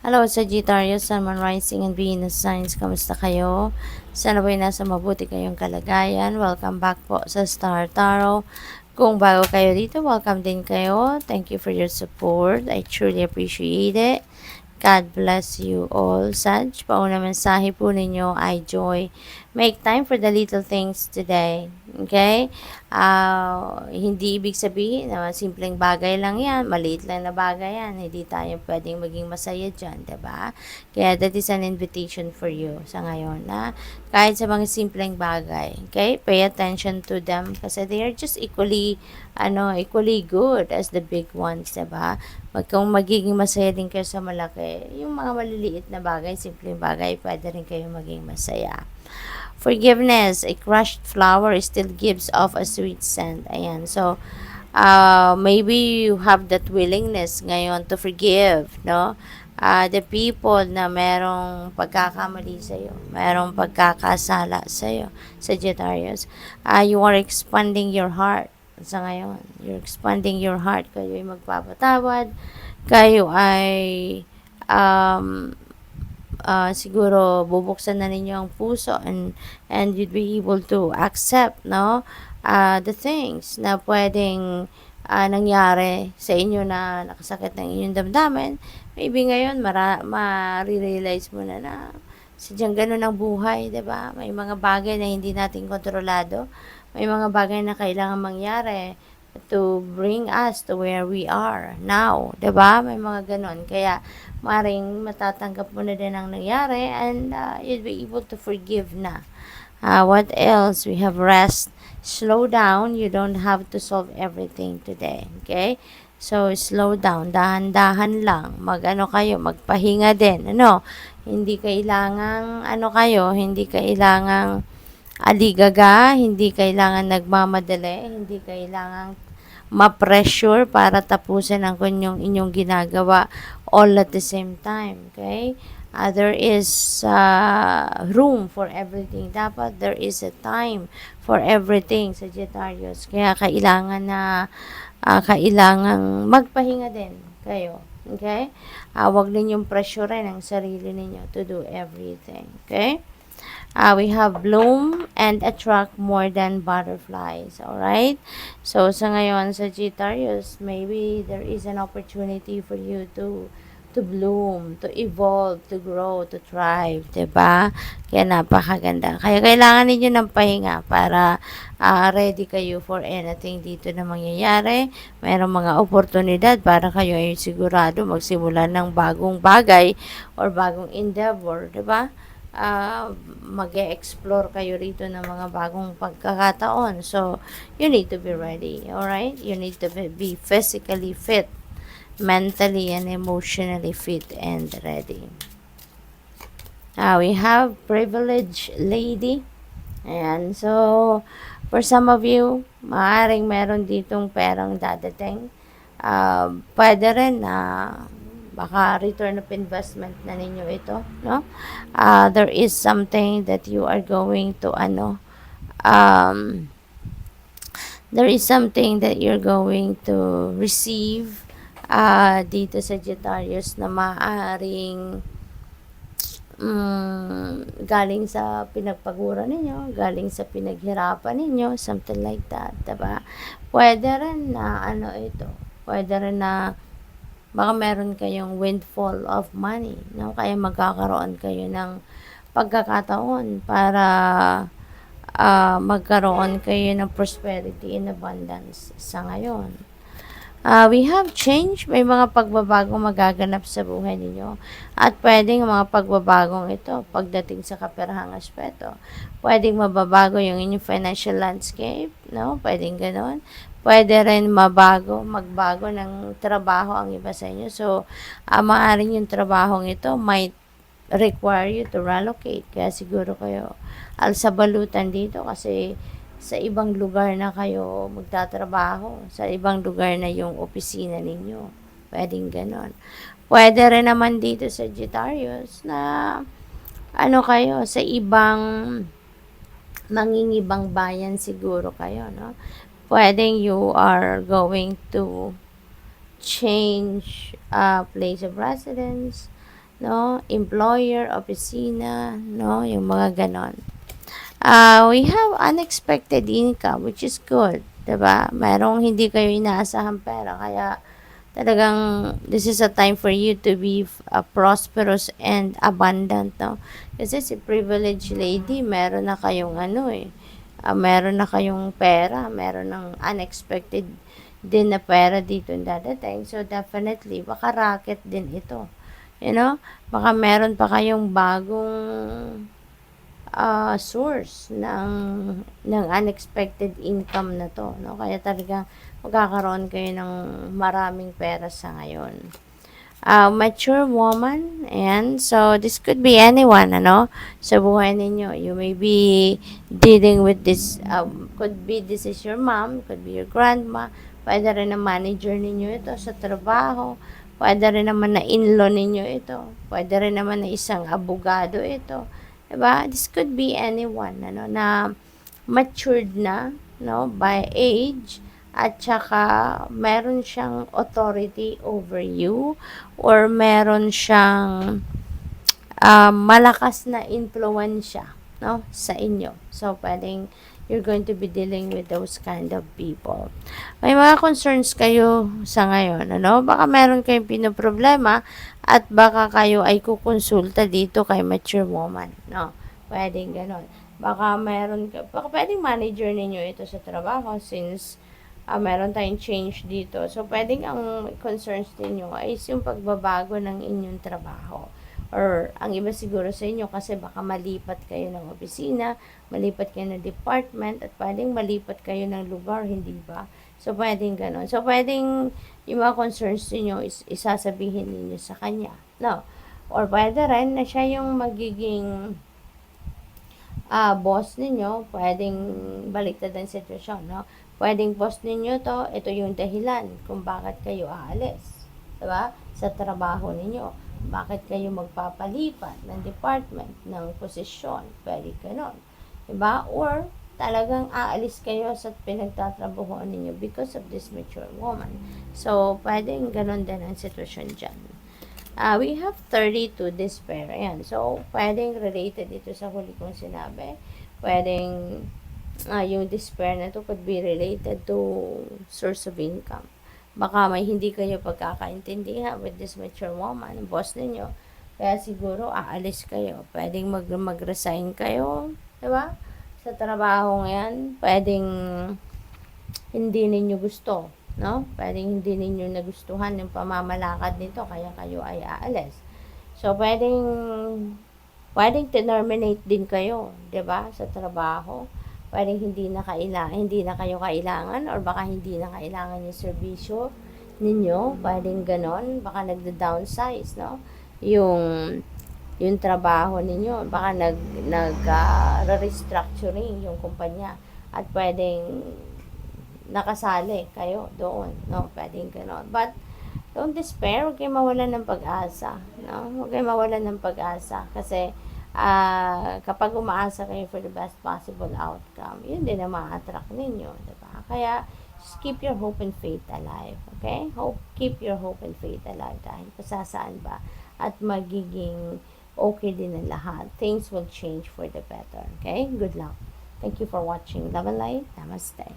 Hello, Sagittarius, Sun, Moon, Rising, and Venus signs. Kamusta kayo? Sana po'y nasa mabuti kayong kalagayan. Welcome back po sa Star Tarot. Kung bago kayo dito, welcome din kayo. Thank you for your support. I truly appreciate it. God bless you all, Sag. Pauna mensahe po ninyo ay joy. Make time for the little things today. Okay? Hindi ibig sabihin na simpleng bagay lang yan, maliit lang na bagay yan, hindi tayo pwedeng maging masaya dyan, diba? Kaya that is an invitation for you sa ngayon na kahit sa mga simpleng bagay, okay? Pay attention to them kasi they are just equally good as the big ones, diba? Kung magiging masaya din kayo sa malaki, yung mga maliliit na bagay, simpleng bagay, pwede rin kayo maging masaya. Forgiveness, a crushed flower still gives off a sweet scent. Ayan. So, maybe you have that willingness ngayon to forgive, no? The people na merong pagkakamali sa'yo, merong pagkakasala sa'yo, Sagittarius. You are expanding your heart sa ngayon. You're expanding your heart. Kayo ay magpapatawad. Kayo ay siguro bubuksan na ninyo ang puso and you'd be able to accept, no, the things na pwedeng nangyari sa inyo na nakasakit ng inyong damdamin. Maybe ngayon ma-realize mo na sadyang ganun ang buhay, 'di ba? May mga bagay na hindi natin kontrolado. May mga bagay na kailangan mangyari to bring us to where we are now, 'di ba? May mga ganon. Kaya maring matatanggap mo na din ang nangyari and you'll be able to forgive na. What else? We have rest. Slow down. You don't have to solve everything today. Okay? So, slow down. Dahan-dahan lang. Magpahinga din. Hindi kailangang, hindi kailangang aligaga, hindi kailangan nagmamadali, hindi kailangang ma-pressure para tapusin ang inyong ginagawa all at the same time. Okay? There is room for everything. Dapat there is a time for everything, Sagittarius. Kaya kailangang magpahinga din kayo. Okay? Huwag ninyong pressurein ang sarili ninyo to do everything. Okay? We have bloom and attract more than butterflies. Alright? So, sa ngayon, Sagittarius, maybe there is an opportunity for you to bloom, to evolve, to grow, to thrive, 'di ba? Kaya napakaganda. Kaya kailangan niyo ng pahinga para ready kayo for anything dito na mangyayari. Mayroong mga oportunidad para kayo ay sigurado magsimula ng bagong bagay or bagong endeavor, 'di ba? Mag-e-explore kayo rito ng mga bagong pagkakataon. So, you need to be ready, alright? You need to be physically fit, mentally and emotionally fit and ready. We have privileged lady. Ayan. So, for some of you, maaaring meron ditong perang dadating. Pwede rin na baka return of investment na ninyo ito, no? There is something that you are going to there is something that you're going to receive dito sa Sagittarius na maaaring galing sa pinagpagura ninyo, galing sa pinaghirapan ninyo, something like that, diba? Pwede rin na pwede rin na baka meron kayong windfall of money, no? Kaya magkakaroon kayo ng pagkakataon para magkaroon kayo ng prosperity and abundance sa ngayon. We have change. May mga pagbabago magaganap sa buhay ninyo. At pwedeng mga pagbabagong ito pagdating sa kaperahang aspeto. Pwedeng mababago yung inyong financial landscape, no? Pwedeng ganon. Pwede rin magbago ng trabaho ang iba sa inyo. So, maaaring yung trabahong ito might require you to relocate. Kaya siguro kayo alsabalutan dito kasi sa ibang lugar na kayo magtatrabaho. Sa ibang lugar na yung opisina ninyo. Pwedeng ganon. Pwede rin naman dito sa Sagittarius na kayo sa ibang mangingibang bayan siguro kayo, no? Pwedeng you are going to change place of residence. no? Employer, opisina, no? Yung mga ganon. We have unexpected income, which is good, 'di ba? Merong hindi kayo inaasahang pera, kaya talagang this is a time for you to be prosperous and abundant, no? Kasi si privileged lady, meron na kayong ano meron na kayong pera, meron ng unexpected din na pera dito yung dadating. So, definitely, baka racket din ito. You know? Baka meron pa kayong bagong source ng unexpected income na to, no? Kaya talagang magkakaroon kayo ng maraming pera sa ngayon. Mature woman, and so this could be anyone, ano, sa buhay ninyo. You may be dealing with this, could be this is your mom, could be your grandma, pwede rin na manager ninyo ito sa trabaho, pwede rin naman na in-law ninyo ito, pwede rin naman na isang abogado ito, diba? This could be anyone, ano, na matured na, no, by age, at saka meron siyang authority over you, or meron siyang malakas na influensya, no, sa inyo. So, pwedeng you're going to be dealing with those kind of people. May mga concerns kayo sa ngayon, ano? Baka meron kayong pinoproblema at baka kayo ay kukonsulta dito kay mature woman, no? Pwedeng ganon. Baka pwedeng manager ninyo ito sa trabaho, since meron tayong change dito. So, pwedeng ang concerns ninyo ay yung pagbabago ng inyong trabaho. Or, ang iba siguro sa inyo, kasi baka malipat kayo ng opisina, malipat kayo ng department, at pwedeng malipat kayo ng lugar, hindi ba? So, pwedeng ganon. So, pwedeng yung mga concerns ninyo isasabihin ninyo sa kanya. No? Or, pwede rin na siya yung magiging boss ninyo, pwedeng baliktad ang sitwasyon, no? Pwedeng boss ninyo to, ito yung dahilan kung bakit kayo aalis, diba? Sa trabaho ninyo, bakit kayo magpapalipat ng department, ng posisyon, pwede ganon, diba? Or, talagang aalis kayo sa pinagtatrabahoan ninyo because of this mature woman. So, pwedeng ganon din ang sitwasyon dyan. We have 32 despair. Ayan. So, pwedeng related ito sa huli kong sinabi. Pwedeng yung despair na to could be related to source of income. Baka may hindi kayo pagkakaintindihan with this mature woman, boss ninyo. Kaya siguro aalis kayo. Pwedeng mag-resign kayo, diba? Sa trabaho ngayon, pwedeng hindi ninyo gusto, no? Pwedeng hindi ninyo nagustuhan yung pamamalakad nito, kaya kayo ay aalis. So, pwedeng terminate din kayo, 'di ba? Sa trabaho. Pwedeng hindi na kayo kailangan, or baka hindi na kailangan yung serbisyo ninyo, pwedeng ganon, baka nagda-downsize, no? Yung trabaho ninyo, baka restructuring yung kumpanya, at pwedeng nakasali kayo doon, no? Pwedeng ganon. But, don't despair, huwag kayong mawalan ng pag-asa, no? Huwag kayong mawalan ng pag-asa, kasi kapag umaasa kayo for the best possible outcome, yun din ang ma-attract ninyo, diba? Kaya, just keep your hope and faith alive, okay? Keep your hope and faith alive, dahil pasasaan ba, at magiging okay din ang lahat. Things will change for the better, okay? Good luck. Thank you for watching. Love and light. Namaste.